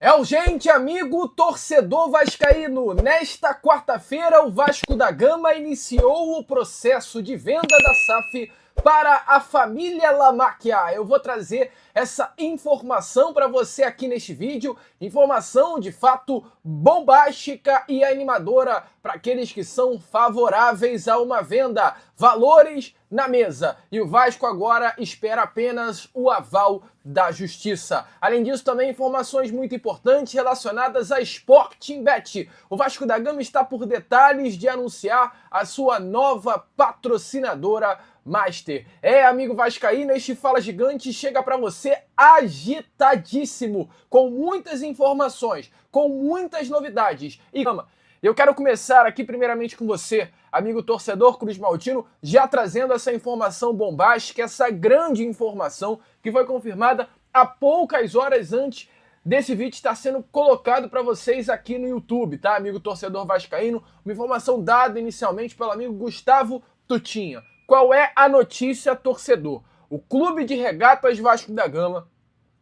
É urgente, amigo torcedor vascaíno! Nesta quarta-feira, o Vasco da Gama iniciou o processo de venda da SAF para a família Lamacchia. Eu vou trazer essa informação para você aqui neste vídeo, informação de fato bombástica e animadora para aqueles que são favoráveis a uma venda. Valores na mesa e o Vasco agora espera apenas o aval da Justiça. Além disso, também informações muito importantes relacionadas a Sporting Bet. O Vasco da Gama está por detalhes de anunciar a sua nova patrocinadora Master. Amigo vascaíno, este Fala Gigante chega para você agitadíssimo, com muitas informações, com muitas novidades. E eu quero começar aqui primeiramente com você, amigo torcedor Cruz Maltino, já trazendo essa informação bombástica, essa grande informação que foi confirmada há poucas horas antes desse vídeo estar sendo colocado para vocês aqui no YouTube, tá, amigo torcedor vascaíno? Uma informação dada inicialmente pelo amigo Gustavo Tutinha. Qual é a notícia, torcedor? O Clube de Regatas Vasco da Gama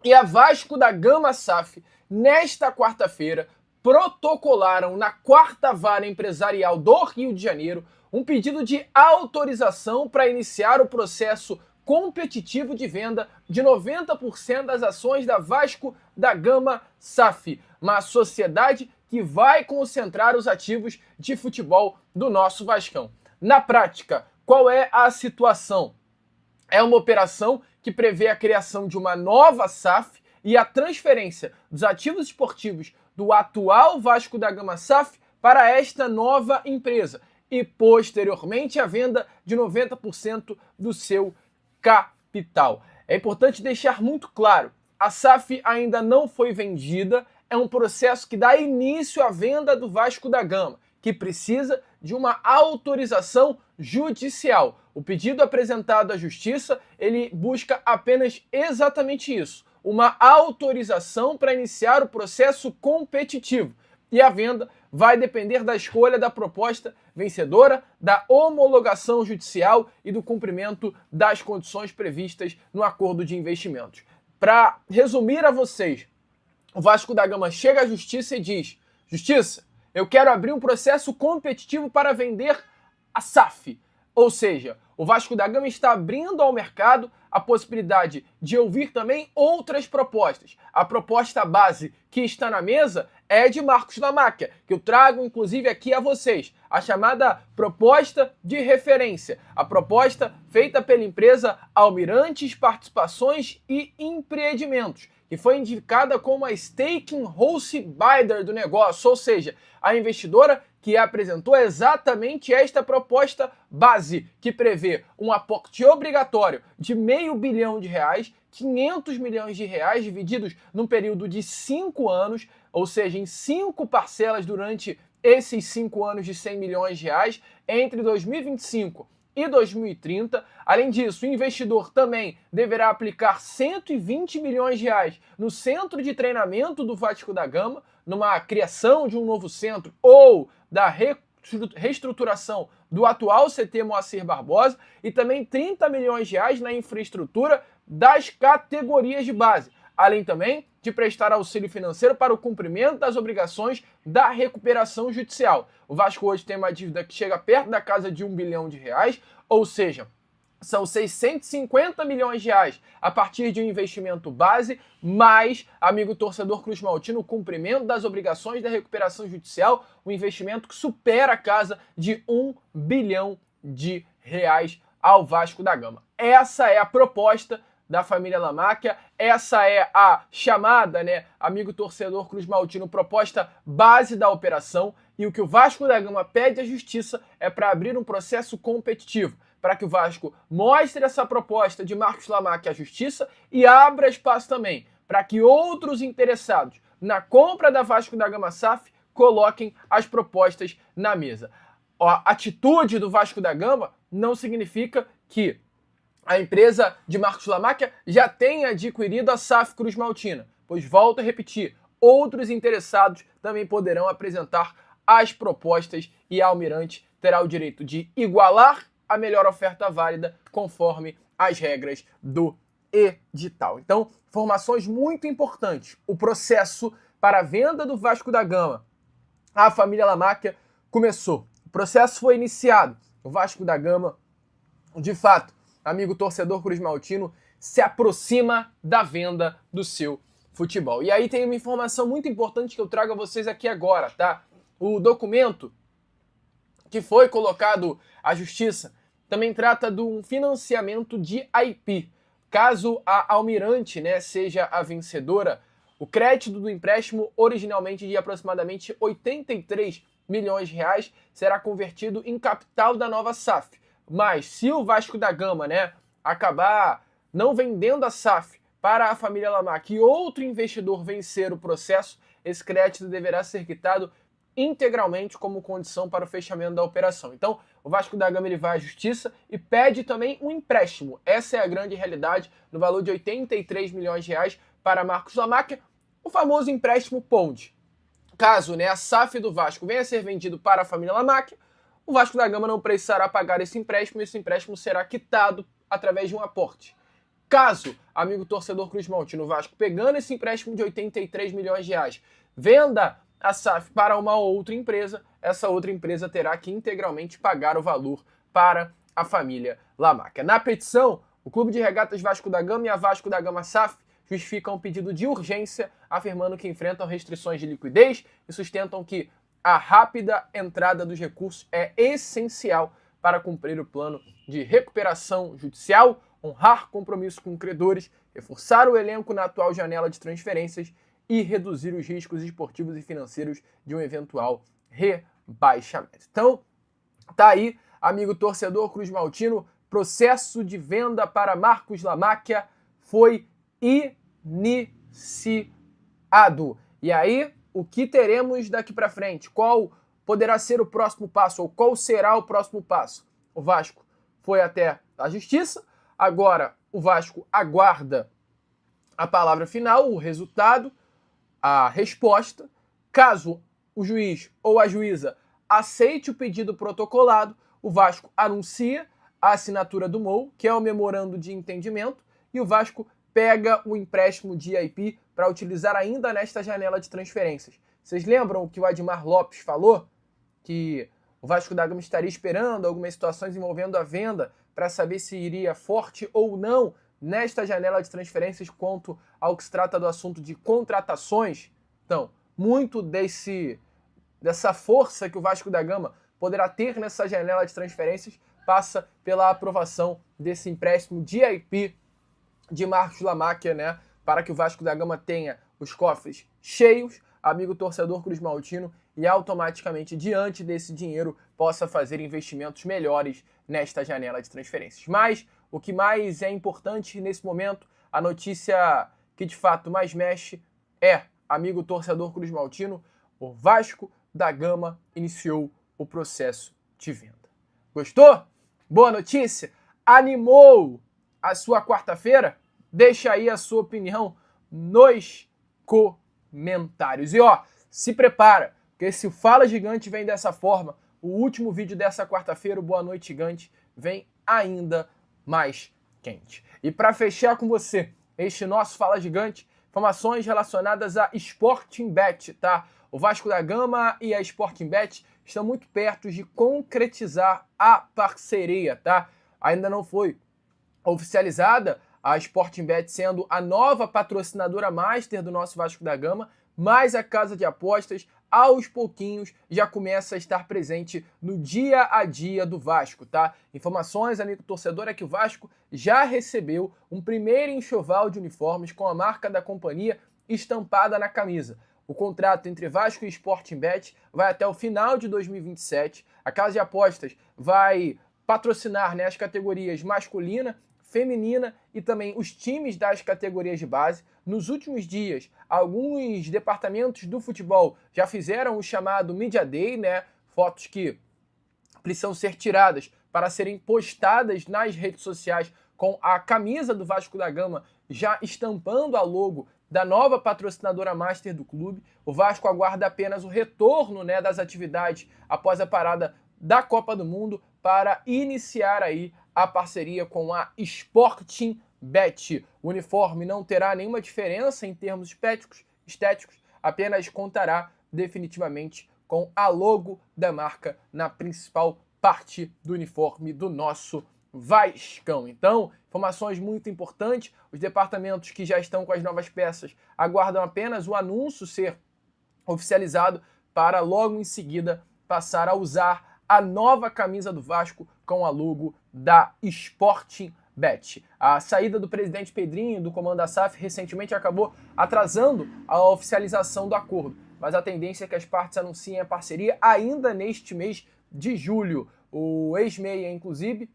e a Vasco da Gama SAF, nesta quarta-feira, protocolaram na 4ª Vara Empresarial do Rio de Janeiro um pedido de autorização para iniciar o processo competitivo de venda de 90% das ações da Vasco da Gama SAF, uma sociedade que vai concentrar os ativos de futebol do nosso Vascão. Na prática, qual é a situação? É uma operação que prevê a criação de uma nova SAF e a transferência dos ativos esportivos do atual Vasco da Gama SAF para esta nova empresa e, posteriormente, a venda de 90% do seu capital. É importante deixar muito claro, a SAF ainda não foi vendida, é um processo que dá início à venda do Vasco da Gama, que precisa de uma autorização judicial. O pedido apresentado à Justiça, ele busca apenas exatamente isso, uma autorização para iniciar o processo competitivo. E a venda vai depender da escolha da proposta vencedora, da homologação judicial e do cumprimento das condições previstas no acordo de investimentos. Para resumir a vocês, o Vasco da Gama chega à Justiça e diz: Justiça, eu quero abrir um processo competitivo para vender a SAF. Ou seja, o Vasco da Gama está abrindo ao mercado a possibilidade de ouvir também outras propostas. A proposta base que está na mesa é de Marcos Lamacchia, que eu trago inclusive aqui a vocês, a chamada proposta de referência, a proposta feita pela empresa Almirantes Participações e Empreendimentos, que foi indicada como a staking house buyer do negócio, ou seja, a investidora que apresentou exatamente esta proposta base, que prevê um aporte obrigatório de R$500 milhão, 500 milhões de reais divididos num período de 5 anos, ou seja, em 5 parcelas durante esses 5 anos de R$100 milhões entre 2025 e 2030. Além disso, o investidor também deverá aplicar R$120 milhões no centro de treinamento do Vasco da Gama, numa criação de um novo centro ou da reestruturação do atual CT Moacir Barbosa, e também R$30 milhões na infraestrutura das categorias de base, além também de prestar auxílio financeiro para o cumprimento das obrigações da recuperação judicial. O Vasco hoje tem uma dívida que chega perto da casa de R$1 bilhão, ou seja, são R$650 milhões a partir de um investimento base, mais, amigo torcedor Cruz Maltino, o cumprimento das obrigações da recuperação judicial, um investimento que supera a casa de R$1 bilhão ao Vasco da Gama. Essa é a proposta da família Lamacchia, essa é a chamada, amigo torcedor Cruz Maltino, proposta base da operação, e o que o Vasco da Gama pede à Justiça é para abrir um processo competitivo, para que o Vasco mostre essa proposta de Marcos Lamacchia à Justiça e abra espaço também para que outros interessados na compra da Vasco da Gama SAF coloquem as propostas na mesa. A atitude do Vasco da Gama não significa que a empresa de Marcos Lamacchia já tenha adquirido a SAF Cruz Maltina, pois, volto a repetir, outros interessados também poderão apresentar as propostas e a Almirante terá o direito de igualar a melhor oferta válida conforme as regras do edital. Então, informações muito importantes. O processo para a venda do Vasco da Gama à família Lamáquia começou. O processo foi iniciado. O Vasco da Gama, de fato, amigo torcedor cruzmaltino, se aproxima da venda do seu futebol. E aí tem uma informação muito importante que eu trago a vocês aqui agora, tá? O documento que foi colocado à justiça também trata de um financiamento de IP. Caso a Almirante, né, seja a vencedora, o crédito do empréstimo, originalmente de aproximadamente 83 milhões de reais, será convertido em capital da nova SAF. Mas se o Vasco da Gama, né, acabar não vendendo a SAF para a família Lamáquia e outro investidor vencer o processo, esse crédito deverá ser quitado integralmente como condição para o fechamento da operação. Então, o Vasco da Gama ele vai à justiça e pede também um empréstimo. Essa é a grande realidade, no valor de 83 milhões de reais para Marcos Lamáquia, o famoso empréstimo ponte. Caso, né, a SAF do Vasco venha a ser vendido para a família Lamáquia, o Vasco da Gama não precisará pagar esse empréstimo será quitado através de um aporte. Caso, amigo torcedor cruzmaltino, o Vasco, pegando esse empréstimo de 83 milhões de reais, venda a SAF para uma outra empresa, essa outra empresa terá que integralmente pagar o valor para a família Lamáquia. Na petição, o Clube de Regatas Vasco da Gama e a Vasco da Gama SAF justificam um pedido de urgência, afirmando que enfrentam restrições de liquidez e sustentam que a rápida entrada dos recursos é essencial para cumprir o plano de recuperação judicial, honrar compromisso com credores, reforçar o elenco na atual janela de transferências e reduzir os riscos esportivos e financeiros de um eventual rebaixamento. Então, tá aí, amigo torcedor cruzmaltino, processo de venda para Marcos Lamáquia foi iniciado. E aí, o que teremos daqui para frente? Qual poderá ser o próximo passo, ou qual será o próximo passo? O Vasco foi até a justiça, agora o Vasco aguarda a palavra final, o resultado, a resposta. Caso o juiz ou a juíza aceite o pedido protocolado, o Vasco anuncia a assinatura do MOU, que é o memorando de entendimento, e o Vasco pega o empréstimo de IP para utilizar ainda nesta janela de transferências. Vocês lembram o que o Admar Lopes falou? Que o Vasco da Gama estaria esperando algumas situações envolvendo a venda para saber se iria forte ou não nesta janela de transferências quanto ao que se trata do assunto de contratações. Então, muito dessa força que o Vasco da Gama poderá ter nessa janela de transferências passa pela aprovação desse empréstimo de IP de Marcos Lamáquia, né, para que o Vasco da Gama tenha os cofres cheios, amigo torcedor cruzmaltino, e automaticamente, diante desse dinheiro, possa fazer investimentos melhores nesta janela de transferências. Mas o que mais é importante nesse momento, a notícia que de fato mais mexe é, amigo torcedor cruzmaltino, o Vasco da Gama iniciou o processo de venda. Gostou? Boa notícia? Animou a sua quarta-feira? Deixa aí a sua opinião nos comentários. E ó, se prepara, porque se o Fala Gigante vem dessa forma, o último vídeo dessa quarta-feira, o Boa Noite Gigante, vem ainda mais quente. E para fechar com você, este nosso Fala Gigante, informações relacionadas a Sporting Bet, tá? O Vasco da Gama e a Sporting Bet estão muito perto de concretizar a parceria, tá? Ainda não foi oficializada a Sporting Bet sendo a nova patrocinadora master do nosso Vasco da Gama, mas a casa de apostas, aos pouquinhos, já começa a estar presente no dia a dia do Vasco, tá? Informações, amigo torcedor, é que o Vasco já recebeu um primeiro enxoval de uniformes com a marca da companhia estampada na camisa. O contrato entre Vasco e Sporting Bet vai até o final de 2027. A casa de apostas vai patrocinar, né, as categorias masculina, feminina e também os times das categorias de base. Nos últimos dias, alguns departamentos do futebol já fizeram o chamado Media Day, né? Fotos que precisam ser tiradas para serem postadas nas redes sociais com a camisa do Vasco da Gama já estampando a logo da nova patrocinadora master do clube. O Vasco aguarda apenas o retorno, né, das atividades após a parada da Copa do Mundo para iniciar aí a parceria com a Sporting Bet. O uniforme não terá nenhuma diferença em termos estéticos, apenas contará definitivamente com a logo da marca na principal parte do uniforme do nosso Vascão. Então, informações muito importantes, os departamentos que já estão com as novas peças aguardam apenas o anúncio ser oficializado para logo em seguida passar a usar a nova camisa do Vasco com a logo da Sportingbet. A saída do presidente Pedrinho do comando da SAF recentemente acabou atrasando a oficialização do acordo, mas a tendência é que as partes anunciem a parceria ainda neste mês de julho. O ex-meia, inclusive,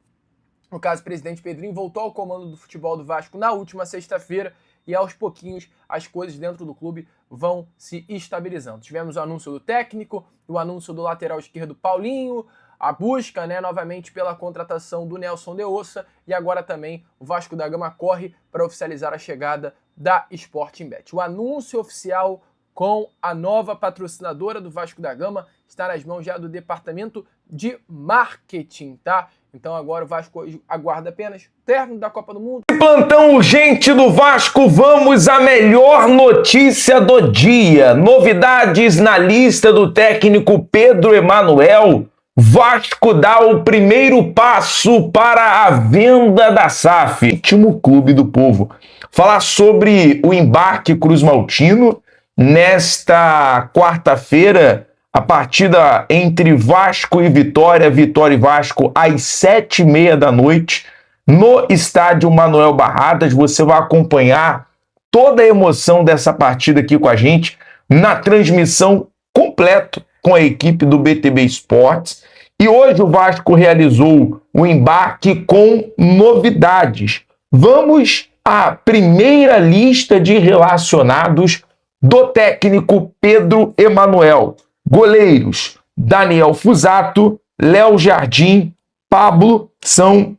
no caso o presidente Pedrinho, voltou ao comando do futebol do Vasco na última sexta-feira e aos pouquinhos as coisas dentro do clube vão se estabilizando. Tivemos o anúncio do técnico, o anúncio do lateral esquerdo Paulinho, a busca, novamente pela contratação do Nelson de Ossa e agora também o Vasco da Gama corre para oficializar a chegada da Sportingbet. O anúncio oficial com a nova patrocinadora do Vasco da Gama está nas mãos já do departamento de marketing, tá? Então agora o Vasco aguarda apenas o término da Copa do Mundo. Plantão urgente do Vasco, vamos à melhor notícia do dia. Novidades na lista do técnico Pedro Emanuel. Vasco dá o primeiro passo para a venda da SAF. Último clube do povo. Falar sobre o embarque Cruz-Maltino nesta quarta-feira. A partida entre Vasco e Vitória, Vitória e Vasco, às 7h30 da noite, no estádio Manuel Barradas. Você vai acompanhar toda a emoção dessa partida aqui com a gente, na transmissão completa com a equipe do BTB Esportes. E hoje o Vasco realizou o embarque com novidades. Vamos à primeira lista de relacionados do técnico Pedro Emanuel. Goleiros: Daniel Fusato, Léo Jardim, Pablo são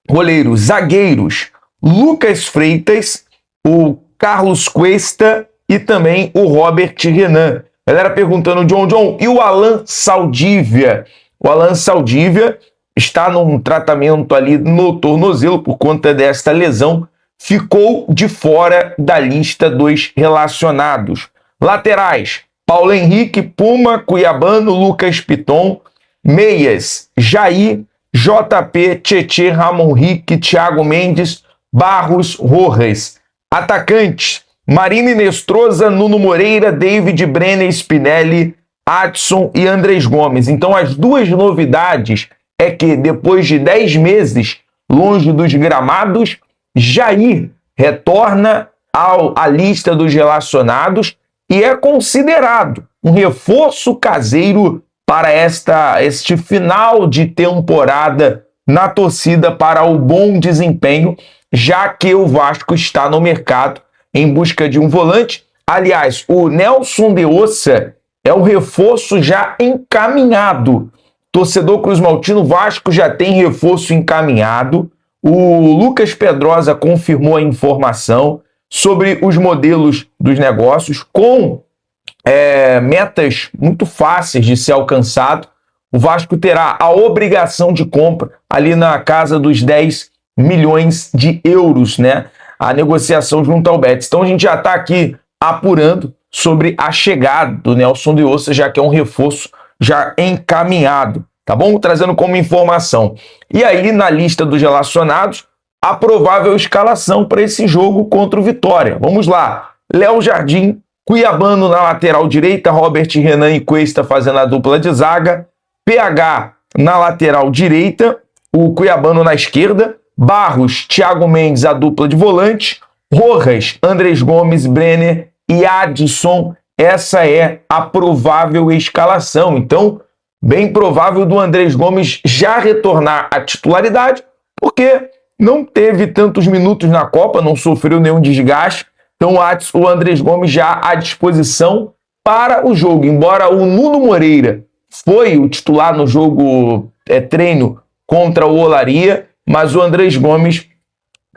goleiros. Zagueiros: Lucas Freitas, o Carlos Cuesta e também o Robert Renan. Galera perguntando, John, e o Alan Saldívia? O Alan Saldívia está num tratamento ali no tornozelo por conta desta lesão, ficou de fora da lista dos relacionados. Laterais: Paulo Henrique, Puma, Cuiabano, Lucas Piton. Meias: Jair, JP, Tietê, Ramon Rick, Thiago Mendes, Barros, Rojas. Atacantes: Marine Nestroza, Nuno Moreira, David Brenner, Spinelli, Adson e Andrés Gomes. Então as duas novidades é que depois de 10 meses longe dos gramados, Jair retorna à lista dos relacionados e é considerado um reforço caseiro para este final de temporada na torcida para o bom desempenho, já que o Vasco está no mercado em busca de um volante. Aliás, o Nelson de Ossa é um reforço já encaminhado. Torcedor Cruz-Maltino, Vasco já tem reforço encaminhado. O Lucas Pedrosa confirmou a informação sobre os modelos dos negócios com metas muito fáceis de ser alcançado. O Vasco terá a obrigação de compra ali na casa dos 10 milhões de euros, né? A negociação junto ao Betis. Então a gente já está aqui apurando sobre a chegada do Nelson de Ossa, já que é um reforço já encaminhado, tá bom? Trazendo como informação. E aí, na lista dos relacionados, a provável escalação para esse jogo contra o Vitória. Vamos lá. Léo Jardim, Cuiabano na lateral direita, Robert Renan e Cuesta fazendo a dupla de zaga, PH na lateral direita, o Cuiabano na esquerda, Barros, Thiago Mendes, a dupla de volante, Rojas, Andrés Gomes, Brenner e Adson. Essa é a provável escalação. Então, bem provável do Andrés Gomes já retornar à titularidade, porque não teve tantos minutos na Copa, não sofreu nenhum desgaste. Então o Andrés Gomes já à disposição para o jogo. Embora o Nuno Moreira foi o titular no jogo treino contra o Olaria, mas o Andrés Gomes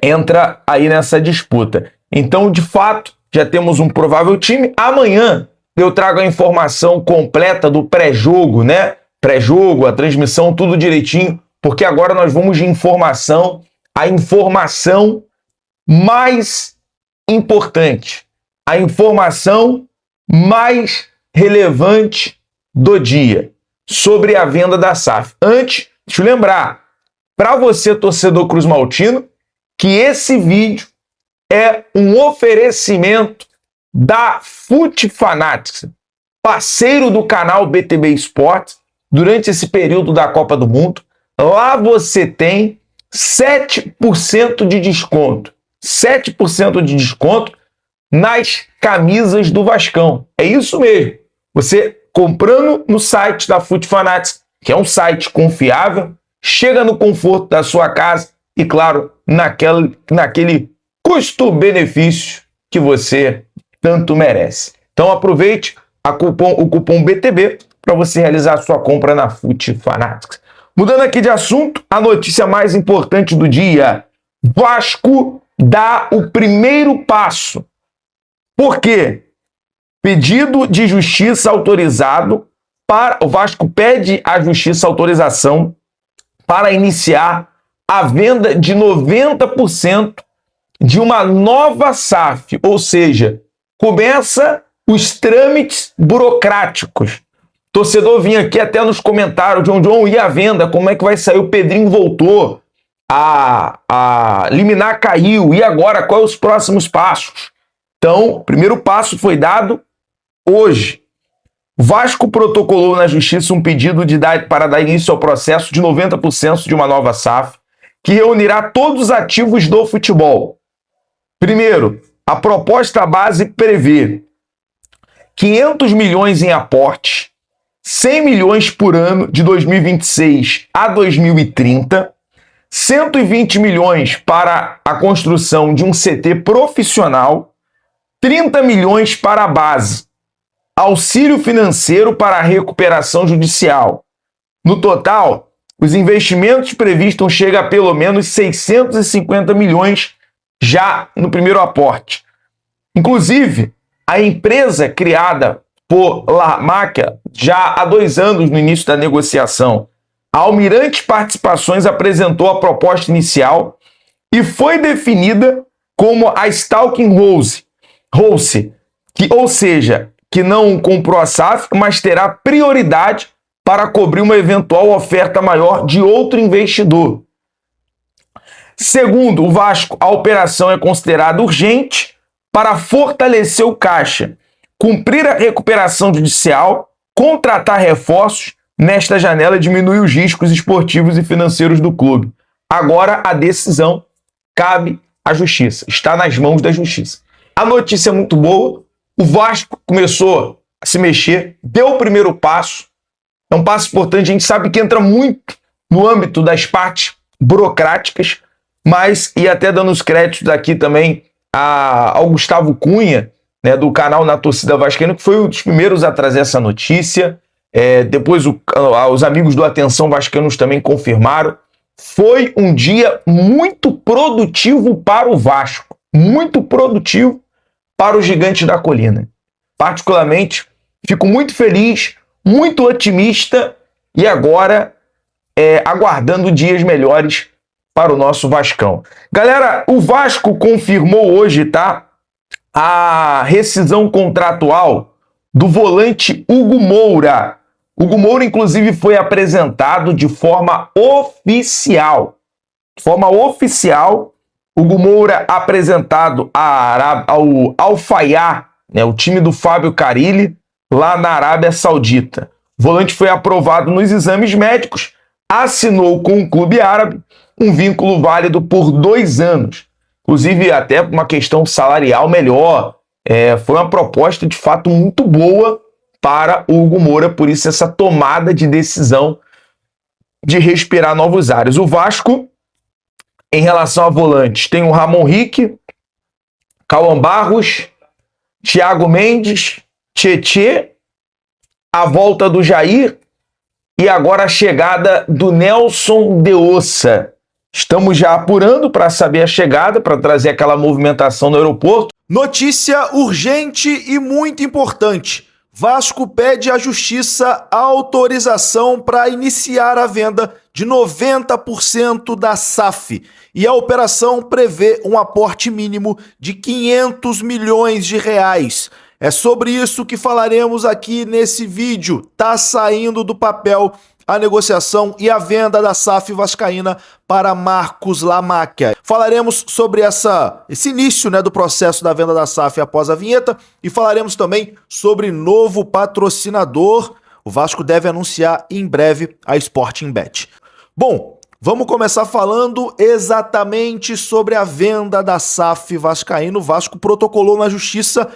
entra aí nessa disputa. Então, de fato, já temos um provável time. Amanhã eu trago a informação completa do pré-jogo, né? Pré-jogo, a transmissão, tudo direitinho, porque agora nós vamos de informação. A informação mais importante, a informação mais relevantes do dia sobre a venda da SAF. Antes, deixa eu lembrar, para você, torcedor cruzmaltino, que esse vídeo é um oferecimento da FUT Fanatics, parceiro do canal BTB Esportes, durante esse período da Copa do Mundo. Lá você tem 7% de desconto. 7% de desconto nas camisas do Vascão. É isso mesmo. Você comprando no site da FUT Fanatics, que é um site confiável, chega no conforto da sua casa e, claro, naquele custo-benefício que você tanto merece. Então aproveite o cupom BTB para você realizar a sua compra na FUT Fanatics. Mudando aqui de assunto, a notícia mais importante do dia: Vasco dá o primeiro passo. Por quê? Pedido de justiça autorizado para... O Vasco pede à justiça autorização para iniciar a venda de 90% de uma nova SAF, ou seja, começa os trâmites burocráticos. Torcedor vinha aqui até nos comentários, John, e a venda, como é que vai sair? O Pedrinho voltou, a liminar caiu, e agora, quais os próximos passos? Então, o primeiro passo foi dado hoje. Vasco protocolou na justiça um pedido para dar início ao processo de 90% de uma nova SAF, que reunirá todos os ativos do futebol. Primeiro, a proposta base prevê 500 milhões em aporte, 100 milhões por ano de 2026 a 2030, 120 milhões para a construção de um CT profissional, 30 milhões para a base, auxílio financeiro para a recuperação judicial. No total, os investimentos previstos chegam a pelo menos 650 milhões já no primeiro aporte. Inclusive, a empresa criada por Larmáquia já há 2 anos no início da negociação, a Almirante Participações apresentou a proposta inicial e foi definida como a Stalking Rose, ou seja, que não comprou a SAF, mas terá prioridade para cobrir uma eventual oferta maior de outro investidor. Segundo o Vasco, a operação é considerada urgente para fortalecer o caixa, cumprir a recuperação judicial, contratar reforços nesta janela e diminuir os riscos esportivos e financeiros do clube. Agora a decisão cabe à justiça, está nas mãos da justiça. A notícia é muito boa, o Vasco começou a se mexer, deu o primeiro passo, é um passo importante, a gente sabe que entra muito no âmbito das partes burocráticas, mas, e até dando os créditos aqui também ao Gustavo Cunha, né, do canal Na Torcida Vascaína, que foi um dos primeiros a trazer essa notícia. Depois os amigos do Atenção Vascaínos também confirmaram. Foi um dia muito produtivo para o Vasco, muito produtivo para o Gigante da Colina. Particularmente, fico muito feliz, muito otimista e agora aguardando dias melhores para o nosso Vascão. Galera, o Vasco confirmou hoje, tá? A rescisão contratual do volante Hugo Moura. Hugo Moura, inclusive, foi apresentado de forma oficial. De forma oficial, Hugo Moura apresentado ao Al-Fayha, né, o time do Fábio Carille, lá na Arábia Saudita. O volante foi aprovado nos exames médicos, assinou com o clube árabe um vínculo válido por 2 anos. Inclusive, até uma questão salarial melhor. Foi uma proposta, de fato, muito boa para o Hugo Moura, por isso essa tomada de decisão de respirar novos ares. O Vasco, em relação a volantes, tem o Ramon Rick, Cauã Barros, Thiago Mendes, Tietê, a volta do Jair e agora a chegada do Nelson de Ossa. Estamos já apurando para saber a chegada, para trazer aquela movimentação no aeroporto. Notícia urgente e muito importante. Vasco pede à Justiça autorização para iniciar a venda de 90% da SAF. E a operação prevê um aporte mínimo de 500 milhões de reais. É sobre isso que falaremos aqui nesse vídeo. Tá saindo do papel a negociação e a venda da SAF vascaína para Marcos Lamacchia. Falaremos sobre esse início, do processo da venda da SAF após a vinheta e falaremos também sobre novo patrocinador. O Vasco deve anunciar em breve a Sportingbet. Bom, vamos começar falando exatamente sobre a venda da SAF vascaína. O Vasco protocolou na Justiça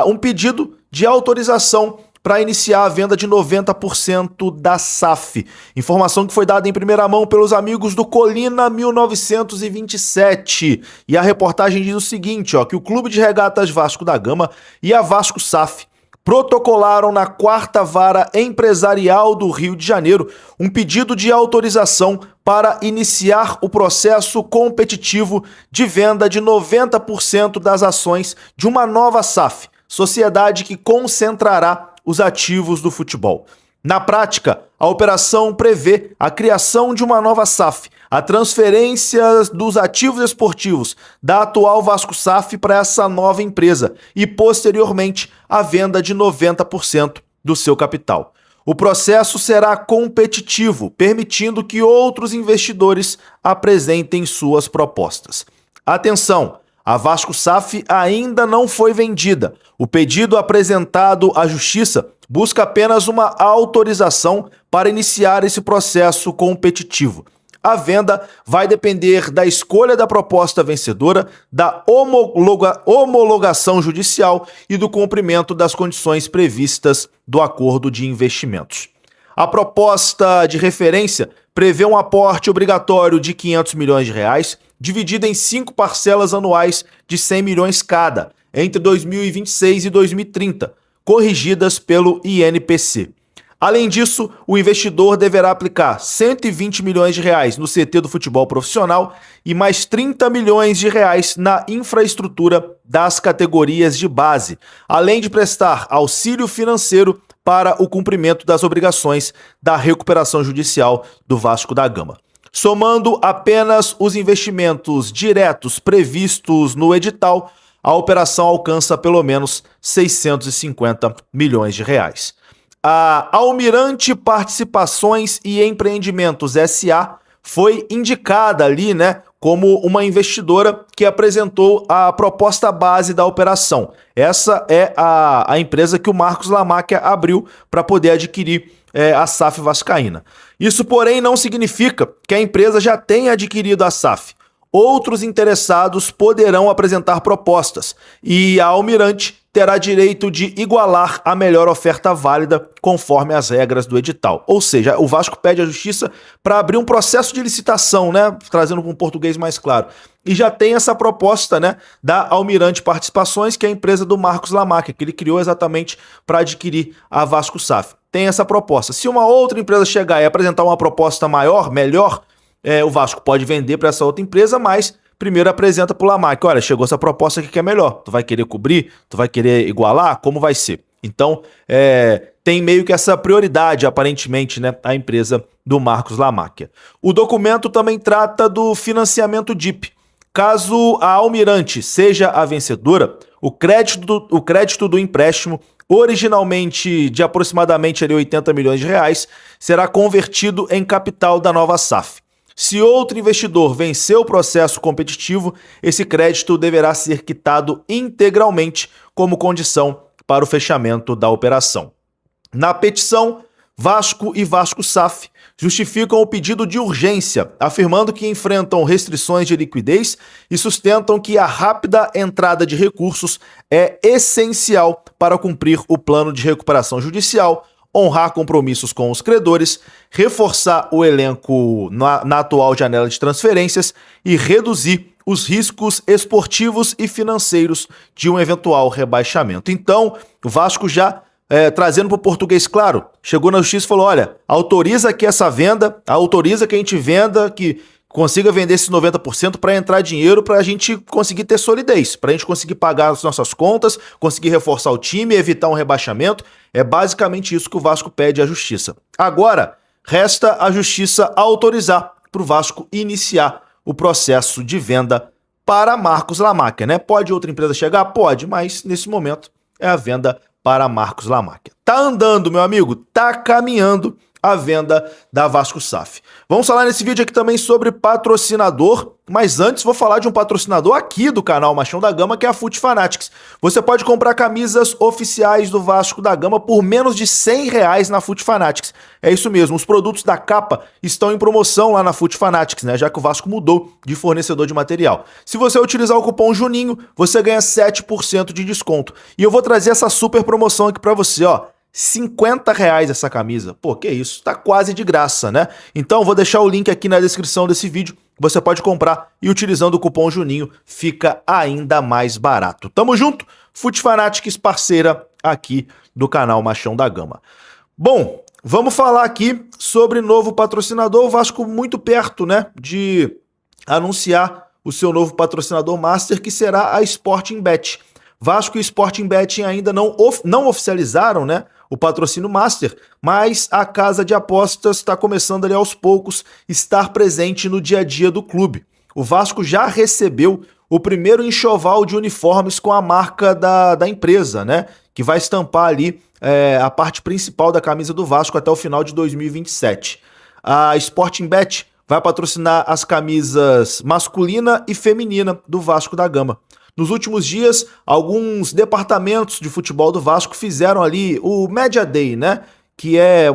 um pedido de autorização para iniciar a venda de 90% da SAF. Informação que foi dada em primeira mão pelos amigos do Colina 1927. E a reportagem diz o seguinte, que o Clube de Regatas Vasco da Gama e a Vasco SAF protocolaram na 4ª Vara Empresarial do Rio de Janeiro um pedido de autorização para iniciar o processo competitivo de venda de 90% das ações de uma nova SAF, sociedade que concentrará os ativos do futebol. Na prática, a operação prevê a criação de uma nova SAF, a transferência dos ativos esportivos da atual Vasco SAF para essa nova empresa e, posteriormente, a venda de 90% do seu capital. O processo será competitivo, permitindo que outros investidores apresentem suas propostas. Atenção! A Vasco SAF ainda não foi vendida. O pedido apresentado à Justiça busca apenas uma autorização para iniciar esse processo competitivo. A venda vai depender da escolha da proposta vencedora, da homologação judicial e do cumprimento das condições previstas do acordo de investimentos. A proposta de referência prevê um aporte obrigatório de R$500 milhões, dividido em 5 parcelas anuais de R$100 milhões cada, entre 2026 e 2030, corrigidas pelo INPC. Além disso, o investidor deverá aplicar R$120 milhões no CT do futebol profissional e mais R$30 milhões na infraestrutura das categorias de base, além de prestar auxílio financeiro para o cumprimento das obrigações da recuperação judicial do Vasco da Gama. Somando apenas os investimentos diretos previstos no edital, a operação alcança pelo menos R$650 milhões. A Almirante Participações e Empreendimentos S.A. foi indicada ali, como uma investidora que apresentou a proposta base da operação. Essa é a empresa que o Marcos Lamacchia abriu para poder adquirir a SAF vascaína. Isso, porém, não significa que a empresa já tenha adquirido a SAF. Outros interessados poderão apresentar propostas e a Almirante terá direito de igualar a melhor oferta válida conforme as regras do edital. Ou seja, o Vasco pede à Justiça para abrir um processo de licitação, trazendo com um português mais claro. E já tem essa proposta, da Almirante Participações, que é a empresa do Marcos Lamacchia, que ele criou exatamente para adquirir a Vasco SAF. Tem essa proposta. Se uma outra empresa chegar e apresentar uma proposta maior, melhor, o Vasco pode vender para essa outra empresa, mas primeiro apresenta para o Lamacchia, olha, chegou essa proposta aqui que é melhor, tu vai querer cobrir, tu vai querer igualar, como vai ser? Então, tem meio que essa prioridade, aparentemente, a empresa do Marcos Lamacchia. O documento também trata do financiamento DIP. Caso a Almirante seja a vencedora, o crédito do empréstimo, originalmente de aproximadamente R$80 milhões, será convertido em capital da nova SAF. Se outro investidor vencer o processo competitivo, esse crédito deverá ser quitado integralmente como condição para o fechamento da operação. Na petição, Vasco e Vasco SAF justificam o pedido de urgência, afirmando que enfrentam restrições de liquidez e sustentam que a rápida entrada de recursos é essencial para cumprir o plano de recuperação judicial, honrar compromissos com os credores, reforçar o elenco na atual janela de transferências e reduzir os riscos esportivos e financeiros de um eventual rebaixamento. Então, o Vasco já, trazendo para o português claro, chegou na Justiça e falou, olha, autoriza aqui essa venda, autoriza que a gente venda, que consiga vender esses 90% para entrar dinheiro, para a gente conseguir ter solidez, para a gente conseguir pagar as nossas contas, conseguir reforçar o time, evitar um rebaixamento. É basicamente isso que o Vasco pede à Justiça. Agora, resta a Justiça autorizar para o Vasco iniciar o processo de venda para Marcos Lamacchia, Pode outra empresa chegar? Pode, mas nesse momento é a venda para Marcos Lamacchia. Tá andando, meu amigo, tá caminhando a venda da Vasco SAF. Vamos falar nesse vídeo aqui também sobre patrocinador, mas antes vou falar de um patrocinador aqui do canal Machão da Gama, que é a Fut Fanatics. Você pode comprar camisas oficiais do Vasco da Gama por menos de R$100 na Fut Fanatics. É isso mesmo, os produtos da capa estão em promoção lá na Fut Fanatics, né? Já que o Vasco mudou de fornecedor de material. Se você utilizar o cupom Juninho, você ganha 7% de desconto. E eu vou trazer essa super promoção aqui pra você, ó. R$50 essa camisa. Pô, que isso, tá quase de graça, né? Então vou deixar o link aqui na descrição desse vídeo. Você pode comprar e utilizando o cupom Juninho fica ainda mais barato. Tamo junto? Fut Fanatics, parceira aqui do canal Machão da Gama. Bom, vamos falar aqui sobre novo patrocinador. O Vasco muito perto, né, de anunciar o seu novo patrocinador master, que será a Sporting Bet. Vasco e Sporting Bet ainda não oficializaram, né, o patrocínio master, mas a casa de apostas está começando ali aos poucos estar presente no dia a dia do clube. O Vasco já recebeu o primeiro enxoval de uniformes com a marca da empresa, né, que vai estampar ali a parte principal da camisa do Vasco até o final de 2027. A Sporting Bet vai patrocinar as camisas masculina e feminina do Vasco da Gama. Nos últimos dias, alguns departamentos de futebol do Vasco fizeram ali o Media Day, né? Que é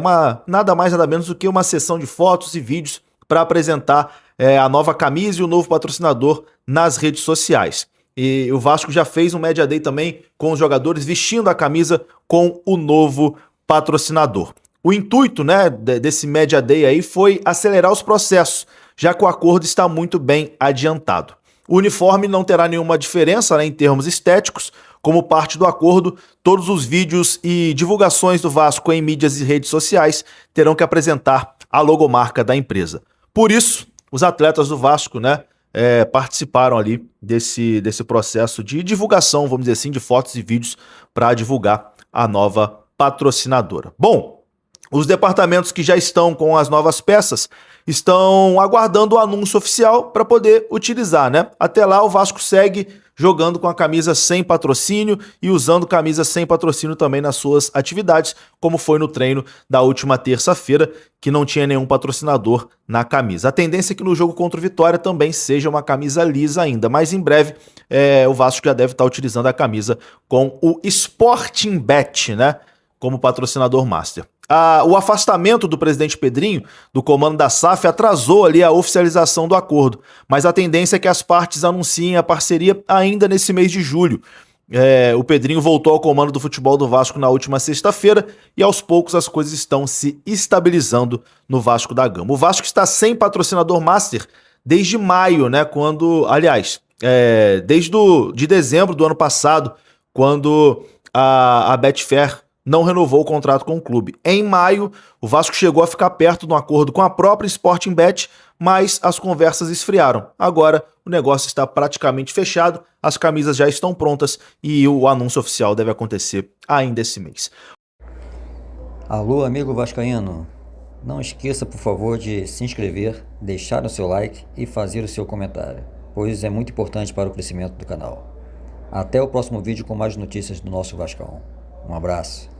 nada mais nada menos do que uma sessão de fotos e vídeos para apresentar a nova camisa e o novo patrocinador nas redes sociais. E o Vasco já fez um Media Day também com os jogadores vestindo a camisa com o novo patrocinador. O intuito, né, desse Media Day aí foi acelerar os processos, já que o acordo está muito bem adiantado. O uniforme não terá nenhuma diferença, né, em termos estéticos. Como parte do acordo, todos os vídeos e divulgações do Vasco em mídias e redes sociais terão que apresentar a logomarca da empresa. Por isso, os atletas do Vasco, né, participaram ali desse processo de divulgação, vamos dizer assim, de fotos e vídeos para divulgar a nova patrocinadora. Bom, os departamentos que já estão com as novas peças estão aguardando o anúncio oficial para poder utilizar, né? Até lá o Vasco segue jogando com a camisa sem patrocínio e usando camisa sem patrocínio também nas suas atividades, como foi no treino da última terça-feira, que não tinha nenhum patrocinador na camisa. A tendência é que no jogo contra o Vitória também seja uma camisa lisa ainda, mas em breve o Vasco já deve estar utilizando a camisa com o Sporting Bet, né, como patrocinador master. O afastamento do presidente Pedrinho, do comando da SAF, atrasou ali a oficialização do acordo, mas a tendência é que as partes anunciem a parceria ainda nesse mês de julho. O Pedrinho voltou ao comando do futebol do Vasco na última sexta-feira e aos poucos as coisas estão se estabilizando no Vasco da Gama. O Vasco está sem patrocinador master desde maio, né, desde dezembro do ano passado, quando a Betfair não renovou o contrato com o clube. Em maio, o Vasco chegou a ficar perto de um acordo com a própria Sporting Bet, mas as conversas esfriaram. Agora, o negócio está praticamente fechado, as camisas já estão prontas e o anúncio oficial deve acontecer ainda esse mês. Alô, amigo vascaíno. Não esqueça, por favor, de se inscrever, deixar o seu like e fazer o seu comentário, pois é muito importante para o crescimento do canal. Até o próximo vídeo com mais notícias do nosso Vascão. Um abraço.